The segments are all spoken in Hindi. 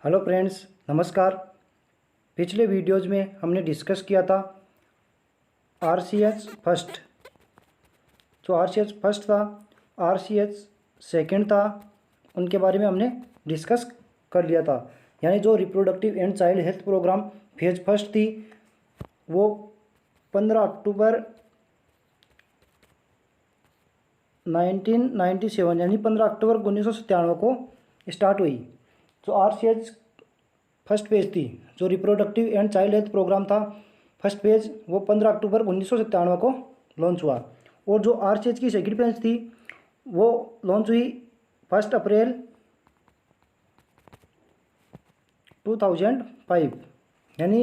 हेलो फ्रेंड्स, नमस्कार। पिछले वीडियोज़ में हमने डिस्कस किया था आरसीएच फर्स्ट। जो आरसीएच फर्स्ट था, आरसीएच सेकंड था, उनके बारे में हमने डिस्कस कर लिया था। यानी जो reproductive and child health programme phase first थी वो 15 अक्टूबर 1997 यानी 15 अक्टूबर 1997 को स्टार्ट हुई। जो आरसीएच फर्स्ट पेज थी, जो reproductive and child health programme था फर्स्ट पेज, वो 15 अक्टूबर 1997 को लॉन्च हुआ। और जो आरसीएच की सेकंड पेज थी वो लॉन्च हुई 1 अप्रैल 2005 यानी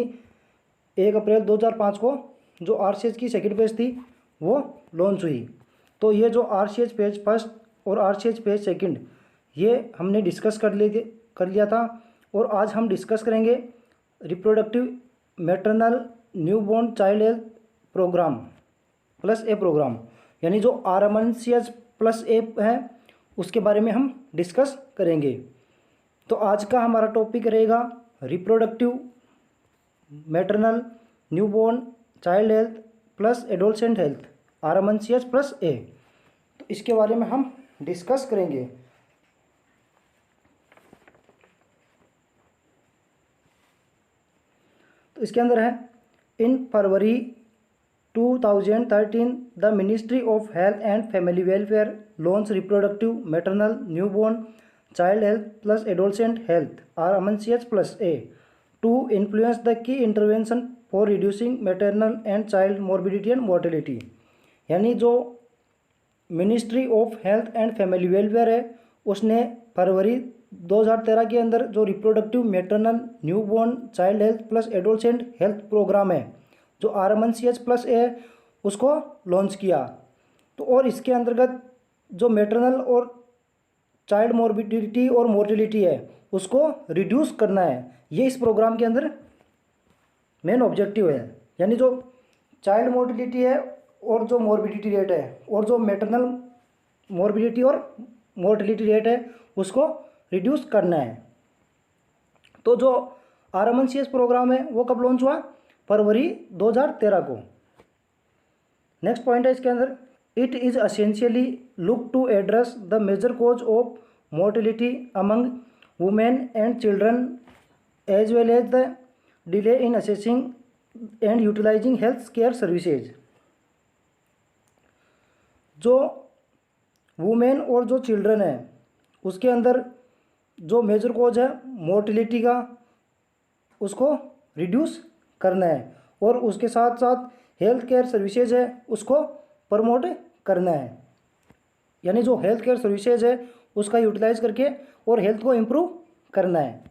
1 अप्रैल 2005 को जो आरसीएच की सेकंड पेज थी वो लॉन्च हुई। तो ये जो आरसीएच पेज फर्स्ट और आरसीएच पेज सेकंड ये हमने डिस्कस कर लिया था। और आज हम डिस्कस करेंगे reproductive maternal newborn child health program plus A program, यानी जो आरएमएनसीएच प्लस ए है उसके बारे में हम डिस्कस करेंगे। तो आज का हमारा टॉपिक रहेगा reproductive maternal newborn child health plus adolescent health RMNCH plus A. तो इसके बारे में हम डिस्कस करेंगे। तो इसके अंदर है, in February 2013 the ministry of health and family welfare launch reproductive maternal newborn child health plus adolescent health RMNCH plus A to influence the key intervention for reducing maternal and child morbidity and mortality. यानी जो ministry of health and family welfare है उसने फरवरी 2013 के अंदर जो reproductive maternal newborn child health plus adolescent health program है जो आरएमएनसीएच प्लस ए है उसको लॉन्च किया। तो और इसके अंतर्गत जो मैटरनल और चाइल्ड मोर्बिडिटी और मोर्टेलिटी है उसको रिड्यूस करना है। ये इस प्रोग्राम के अंदर मेन ऑब्जेक्टिव है। यानी जो चाइल्ड मोर्टेलिटी है और जो मोर्बिडिटी रेट है और जो मैटरनल मोर्बिडिटी और मोर्टेलिटी रेट है उसको रिड्यूस करना है। तो जो आरएमएनसीएच प्रोग्राम है वो कब लॉन्च हुआ? फरवरी 2013 को। नेक्स्ट पॉइंट है इसके अंदर, it is essentially look to address the major cause of mortality among women and children as well as the delay in assessing and utilising health care services. जो वुमेन और जो चिल्ड्रन है उसके अंदर जो मेजर कॉज है मोर्टेलिटी का उसको रिड्यूस करना है और उसके साथ साथ हेल्थ केयर सर्विसेज है उसको प्रमोट करना है। यानी जो हेल्थ केयर सर्विसेज है उसका यूटिलाइज करके और हेल्थ को इम्प्रूव करना है।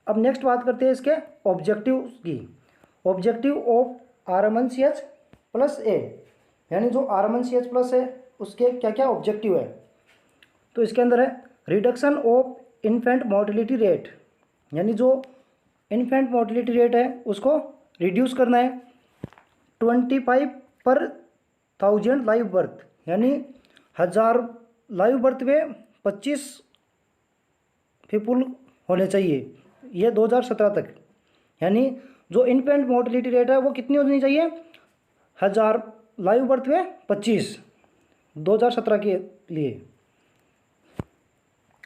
अब नेक्स्ट बात करते हैं इसके ऑब्जेक्टिव की। ऑब्जेक्टिव ऑफ आरएमएनसीएच प्लस ए, यानी जो आरएमएनसीएच प्लस है उसके क्या क्या ऑब्जेक्टिव है। तो इसके अंदर है reduction of infant mortality rate, यानी जो इन्फेंट मोर्टेलिटी रेट है उसको रिड्यूस करना है 25 पर 1000 लाइव बर्थ, यानी 1000 लाइव बर्थ में 25 पीपुल होने चाहिए, ये 2017 तक। यानी जो इन्फेंट मोर्टेलिटी रेट है वो कितनी होनी चाहिए? 1000 लाइव बर्थ में 25 2017 के लिए।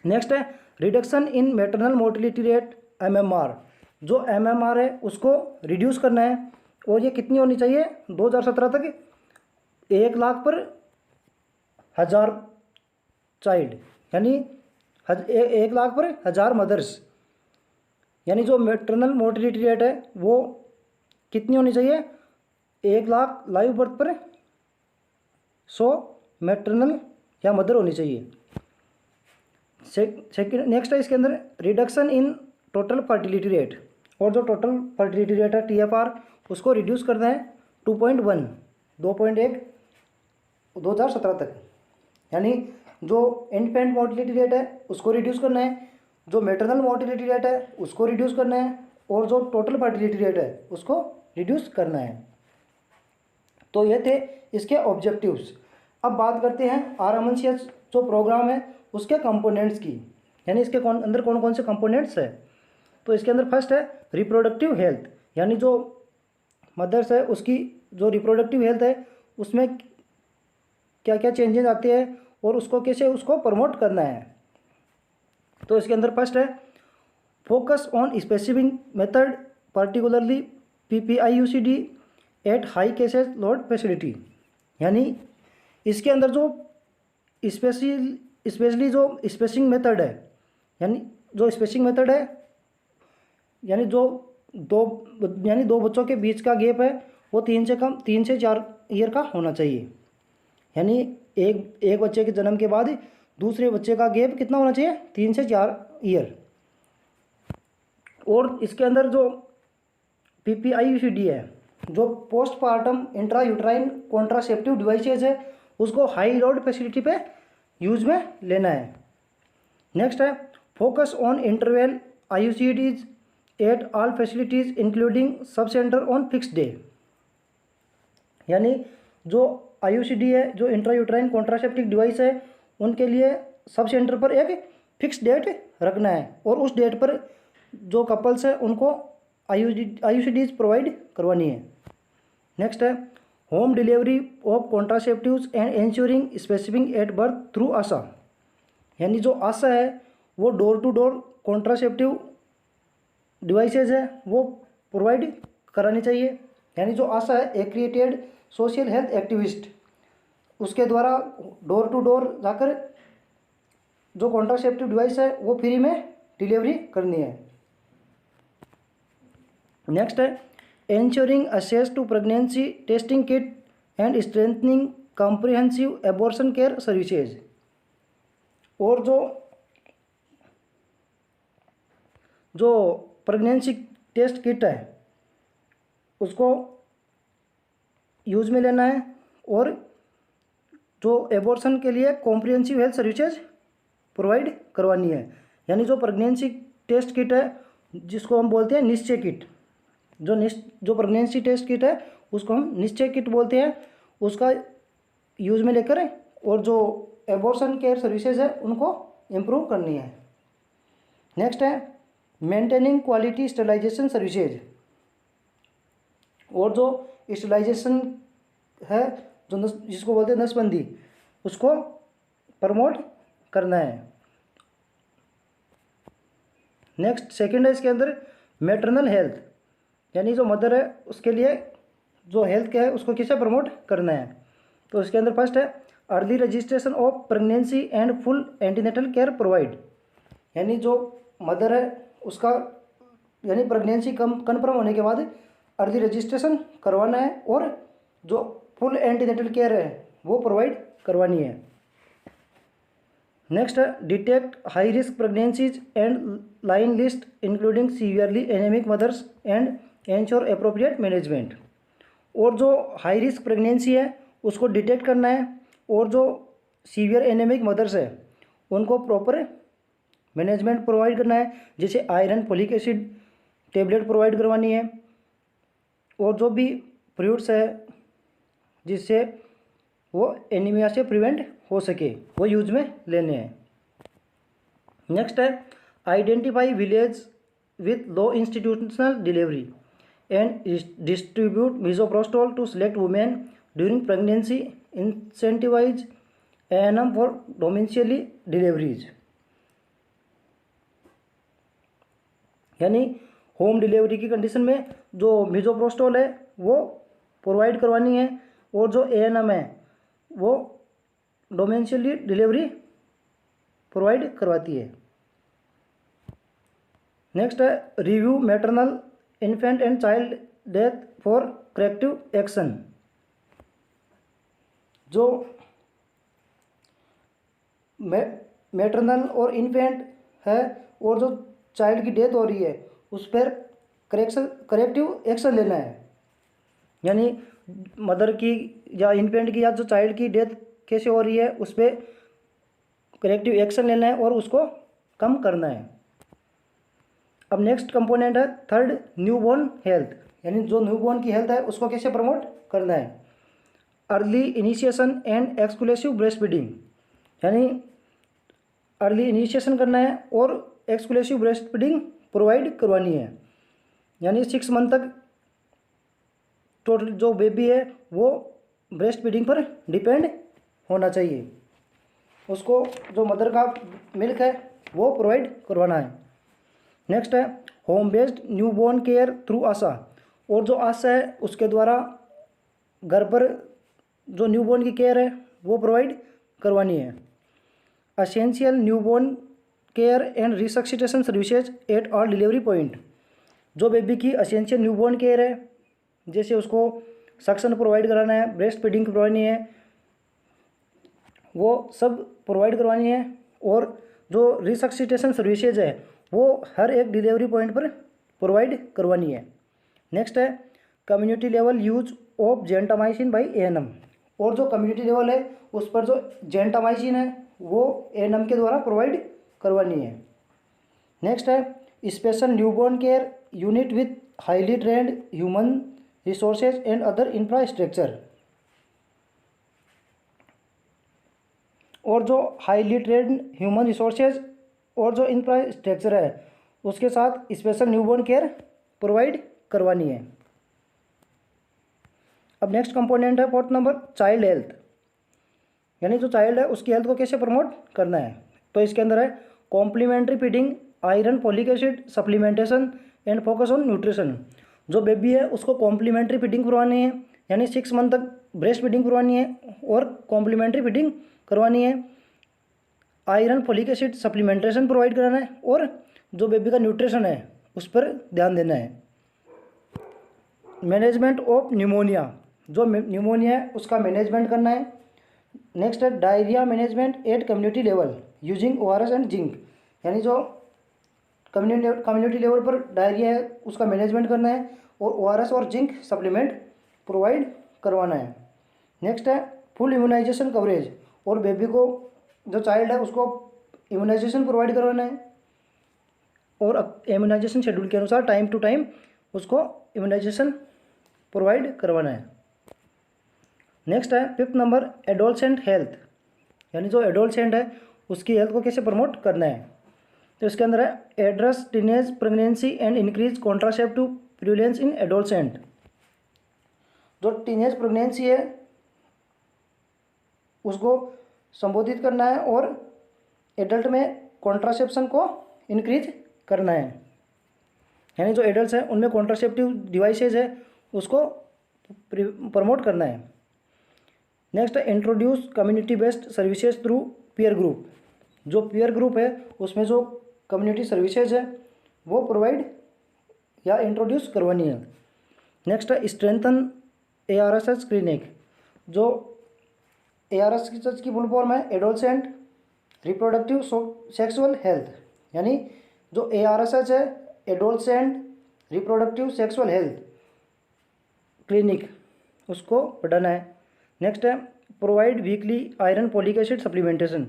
नेक्स्ट है reduction in maternal mortality rate MMR, जो एमएमआर है उसको रिड्यूस करना है और ये कितनी होनी चाहिए 2017 तक? 1 लाख पर 1000 चाइल्ड, यानी 1 लाख पर 1000 मदर्स। यानी जो मैटरनल मोर्टेलिटी रेट है वो कितनी होनी चाहिए? 1 लाख लाइव बर्थ पर 100 मैटरनल या मदर होनी चाहिए। सेकंड नेक्स्ट है इसके अंदर reduction in total fertility rate, और जो टोटल फर्टिलिटी रेट है टीएफआर उसको रिड्यूस करना है 2.1 2017 तक। यानी जो इन्फेंट मोर्टेलिटी रेट है उसको रिड्यूस करना है, जो मैटरनल मोर्टेलिटी रेट है उसको रिड्यूस करना है और जो टोटल फर्टिलिटी रेट है उसको रिड्यूस करना है। तो ये थे इसके ऑब्जेक्टिव्स। अब बात करते हैं आरएमएनसीएच जो प्रोग्राम है उसके कंपोनेंट्स की। यानी इसके अंदर कौन कौन से कंपोनेंट्स है। तो इसके अंदर फर्स्ट है रिप्रोडक्टिव हेल्थ, यानी जो मदर्स है उसकी जो रिप्रोडक्टिव हेल्थ है उसमें क्या क्या चेंजेस आते हैं और उसको कैसे उसको प्रमोट करना है। तो इसके अंदर फर्स्ट है focus on specific method particularly PPIUCD at high cases load facility, यानी इसके अंदर जो स्पेशली जो स्पेसिंग मेथड है, यानी जो स्पेसिंग मेथड है यानी जो दो बच्चों के बीच का गैप है वो 3 से 4 ईयर का होना चाहिए। यानी एक बच्चे के जन्म के बाद दूसरे बच्चे का गैप कितना होना चाहिए, 3 से 4 ईयर। और इसके अंदर जो PPIUCD है, जो पोस्टपार्टम इंट्रायूट्राइन कॉन्ट्रासेप्टिव डिवाइसेज है, उसको हाई लोड फैसिलिटी पे यूज में लेना है। नेक्स्ट है focus on interval IUCDs at all facilities including sub centre on fix day, यानी जो IUCD है, जो इंट्रायूट्राइन कॉन्ट्रासेप्टिव डिवाइस है, उनके लिए सब सेंटर पर एक फिक्स डेट रखना है और उस डेट पर जो कपल्स है उनको IUCDs प्रोवाइड करवानी है। नेक्स्ट है home delivery of contraceptives and ensuring specific at birth through ASHA, यानी जो आशा है वो door to door contraceptive devices है वो प्रोवाइड करानी चाहिए। यानी जो आशा है एक्रिएटेड सोशल हेल्थ एक्टिविस्ट, उसके द्वारा डोर टू डोर जाकर जो कॉन्ट्रासेप्टिव डिवाइस है वो फ्री में डिलीवरी करनी है। नेक्स्ट है ensuring access to pregnancy testing kit and strengthening comprehensive abortion care services, और जो प्रेगनेंसी टेस्ट किट है उसको यूज में लेना है और जो एबॉर्शन के लिए कॉम्प्रिहेंसिव हेल्थ सर्विसेज प्रोवाइड करवानी है। यानी जो प्रेगनेंसी टेस्ट किट है जिसको हम बोलते हैं निश्चय किट, जो प्रेगनेंसी टेस्ट किट है उसको हम निश्चय किट बोलते हैं, उसका यूज में लेकर और जो एबॉर्शन केयर सर्विसेज है उनको इम्प्रूव करनी है। नेक्स्ट है मेंटेनिंग क्वालिटी स्टरलाइजेशन सर्विसेज, और जो स्टरलाइजेशन है जो जिसको बोलते हैं नसबंदी, उसको प्रमोट करना है। नेक्स्ट सेकंड है इसके अंदर मैटरनल हेल्थ, यानी जो मदर है उसके लिए जो हेल्थ केयर है उसको कैसे प्रमोट करना है। तो इसके अंदर फर्स्ट है early registration of pregnancy and full antenatal care provide, यानी जो मदर है उसका यानी प्रेगनेंसी कन्फर्म होने के बाद अर्ली रजिस्ट्रेशन करवाना है और जो फुल एंटीनेटल केयर है वो प्रोवाइड करवानी है। नेक्स्ट है detect high risk pregnancies and line list including severely anaemic mothers and ensure appropriate management, और जो हाई रिस्क प्रेगनेंसी है उसको डिटेक्ट करना है और जो सीवियर एनेमिक मदर्स है उनको प्रॉपर मैनेजमेंट प्रोवाइड करना है, जैसे iron folic acid tablet provide करवानी है और जो भी फ्रूट्स है जिससे वो एनीमिया से प्रिवेंट हो सके वो यूज में लेने हैं। नेक्स्ट है identify village with low institutional delivery and distribute misoprostol to select women during pregnancy, incentivize ANM for domiciliary deliveries, यानी होम डिलीवरी की कंडीशन में जो मिसोप्रोस्टोल है वो प्रोवाइड करवानी है और जो ANM है वो डोमेंशियली डिलीवरी प्रोवाइड करवाती है। नेक्स्ट है review maternal infant and child death for corrective action, जो मैटरनल और इन्फेंट है और जो चाइल्ड की डेथ हो रही है उस पर करेक्टिव एक्शन लेना है। यानी मदर की या इन्फेंट की या जो चाइल्ड की डेथ कैसे हो रही है उस पर करेक्टिव एक्शन लेना है और उसको कम करना है। अब नेक्स्ट कंपोनेंट है थर्ड न्यूबॉर्न हेल्थ, यानी जो न्यूबॉर्न की हेल्थ है उसको कैसे प्रमोट करना है। Early initiation and exclusive breast feeding, यानी अर्ली इनिशिएशन करना है और एक्सक्लूसिव ब्रेस्ट फीडिंग प्रोवाइड करवानी है। यानी 6 मंथ तक टोटल जो बेबी है वो ब्रेस्ट फीडिंग पर डिपेंड होना चाहिए, उसको जो मदर का मिल्क है वो प्रोवाइड करवाना है। नेक्स्ट है home based newborn care through ASHA, और जो आशा है उसके द्वारा घर पर जो न्यूबॉर्न की केयर है वो प्रोवाइड करवानी है। Essential newborn care and resuscitation services at all delivery point, जो बेबी की एसेंशियल न्यूबॉर्न केयर है, जैसे उसको सक्शन प्रोवाइड कराना है, ब्रेस्ट फीडिंग करवानी है, वो सब प्रोवाइड करवानी है। और जो रिसक्सिटेशन सर्विसेज है वो हर एक डिलीवरी पॉइंट पर प्रोवाइड करवानी है। नेक्स्ट है community level use of gentamicin by ANM, और जो कम्युनिटी लेवल है उस पर जो जेंटामाइसिन है वो एएनएम के द्वारा प्रोवाइड करवानी है। नेक्स्ट है special newborn care unit with highly trend human resources and other infrastructure, और जो हाईली ट्रेंड ह्यूमन रिसोर्सेज और जो इंफ्रास्ट्रक्चर है उसके साथ स्पेशल न्यूबॉर्न केयर प्रोवाइड करवानी है। अब नेक्स्ट कंपोनेंट है फोर्थ नंबर चाइल्ड हेल्थ, यानी जो चाइल्ड है उसकी हेल्थ को कैसे प्रमोट करना है। तो इसके अंदर है complementary feeding, iron, folic acid supplementation and focus on nutrition. जो बेबी है उसको कॉम्प्लीमेंट्री फीडिंग करवानी है, यानी 6 मंथ तक ब्रेस्ट फीडिंग करवानी है और कॉम्प्लीमेंट्री फीडिंग करवानी है। Iron, folic acid supplementation provide कराना है और जो बेबी का न्यूट्रिशन है उस पर ध्यान देना है। मैनेजमेंट ऑफ न्यूमोनिया, जो न्यूमोनिया है उसका मैनेजमेंट करना है। नेक्स्ट है diarrhoea management eight community level using ORS and zinc, यानी जो कम्युनिटी लेवल पर डायरिया है उसका मैनेजमेंट करना है और ओआरएस और जिंक सप्लीमेंट प्रोवाइड करवाना है। नेक्स्ट है फुल इम्यूनाइजेशन कवरेज, और बेबी को जो चाइल्ड है उसको इम्यूनाइजेशन प्रोवाइड करवाना है और इम्यूनाइजेशन शेड्यूल के अनुसार टाइम टू टाइम उसको इम्यूनाइजेशन प्रोवाइड करवाना है। नेक्स्ट है 5th नंबर एडोलसेंट हेल्थ, यानी जो एडोलसेंट है उसकी हेल्थ को कैसे प्रमोट करना है। तो इसके अंदर है address teenage pregnancy and increase contraceptive prevalence in adolescent, जो टीनेज प्रेगनेंसी है उसको संबोधित करना है और एडल्ट में कॉन्ट्रासेप्शन को इंक्रीज करना है, यानी जो एडल्ट हैं उनमें कॉन्ट्रासेप्टिव डिवाइसेज है उसको प्रमोट करना है। नेक्स्ट है introduce community based services through peer group, जो पीयर ग्रुप है उसमें जो कम्युनिटी सर्विसेज है वो प्रोवाइड या इंट्रोड्यूस करवानी है। नेक्स्ट है स्ट्रेंथन एआरएसएस क्लिनिक, जो एआरएसएस की फुल फॉर्म है एडोलसेंट रिप्रोडक्टिव सेक्सुअल हेल्थ, यानी जो एआरएसएस है adolescent reproductive sexual health clinic उसको बढ़ाना है। नेक्स्ट है provide weekly iron folic acid supplementation,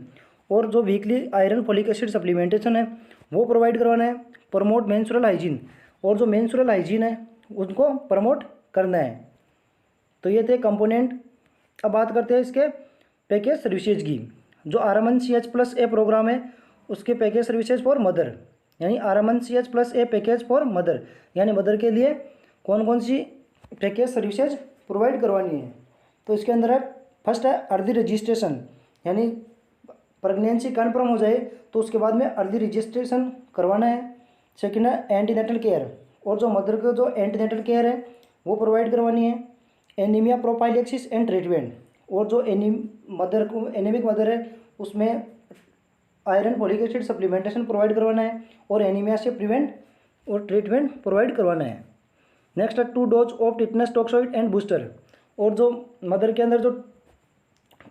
और जो weekly iron folic acid supplementation है वो प्रोवाइड करवाना है। प्रमोट मेंस्ट्रुअल हाइजीन, और जो मेंस्ट्रुअल हाइजीन है उनको प्रमोट करना है। तो ये थे कंपोनेंट। अब बात करते हैं इसके पैकेज सर्विसेज की। जो RMN-CH+A प्रोग्राम है उसके पैकेज सर्विसेज फॉर मदर, यानी RMN-CH+A पैकेज फॉर मदर, यानी मदर के लिए कौन कौन सी पैकेज सर्विसेज प्रोवाइड करवानी है। तो इसके अंदर है फर्स्ट है अर्ली रजिस्ट्रेशन, यानी प्रेगनेंसी कन्फर्म हो जाए तो उसके बाद में अर्ली रजिस्ट्रेशन करवाना है। सेकेंड है एंटीनेटल केयर, और जो मदर को जो एंटीनेटल केयर है वो प्रोवाइड करवानी है। एनीमिया प्रोफाइलेक्सिस एंड ट्रीटमेंट, और जो मदर को एनीमिक मदर है उसमें iron folic acid supplementation provide करवाना है और एनीमिया से प्रिवेंट और ट्रीटमेंट प्रोवाइड करवाना है। नेक्स्ट है 2 dose of tetanus toxoid and booster, और जो मदर के अंदर जो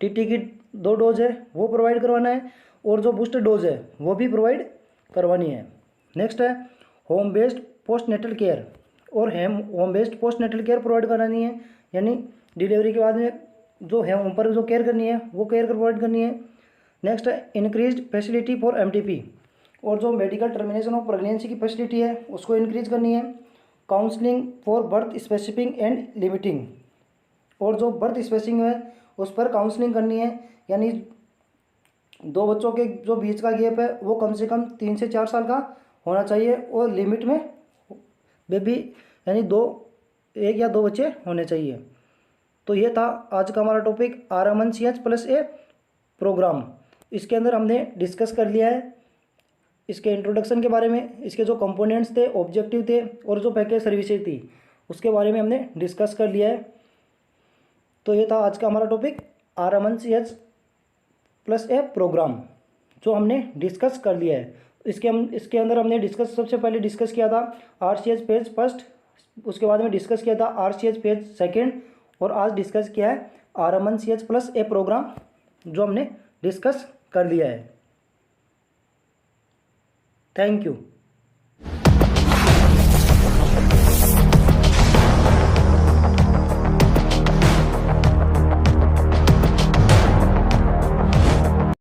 टीटी की 2 डोज है वो प्रोवाइड करवाना है और जो बूस्टर डोज है वो भी प्रोवाइड करवानी है। नेक्स्ट है home based post natal care, और home based post natal care provide करानी है, यानी डिलीवरी के बाद में जो है होम पर जो केयर करनी है वो केयर प्रोवाइड करनी है। नेक्स्ट है इंक्रीज्ड फैसिलिटी फॉर MTP, और जो मेडिकल टर्मिनेशन ऑफ प्रेगनेंसी की फैसिलिटी है उसको इंक्रीज करनी है। Counselling for birth स्पेसिफिंग and limiting, और जो बर्थ स्पेसिंग है उस पर काउंसलिंग करनी है, यानी दो बच्चों के जो बीच का गैप है वो कम से कम 3 से 4 साल का होना चाहिए, और लिमिट में बेबी यानी एक या दो बच्चे होने चाहिए। तो ये था आज का हमारा टॉपिक RMNCH+A प्रोग्राम। इसके अंदर हमने डिस्कस कर लिया है इसके इंट्रोडक्शन के बारे में, इसके जो कंपोनेंट्स थे, ऑब्जेक्टिव थे, और जो पैकेज सर्विसेज थी उसके बारे में हमने डिस्कस कर लिया है। तो ये था आज का हमारा टॉपिक RMNCH+A प्रोग्राम, जो हमने डिस्कस कर लिया है। इसके अंदर हमने सबसे पहले डिस्कस किया था RCH पेज फर्स्ट, उसके बाद में डिस्कस किया था RCH पेज सेकेंड, और आज डिस्कस किया है RMNCH+A प्रोग्राम, जो हमने डिस्कस कर लिया है। Thank you.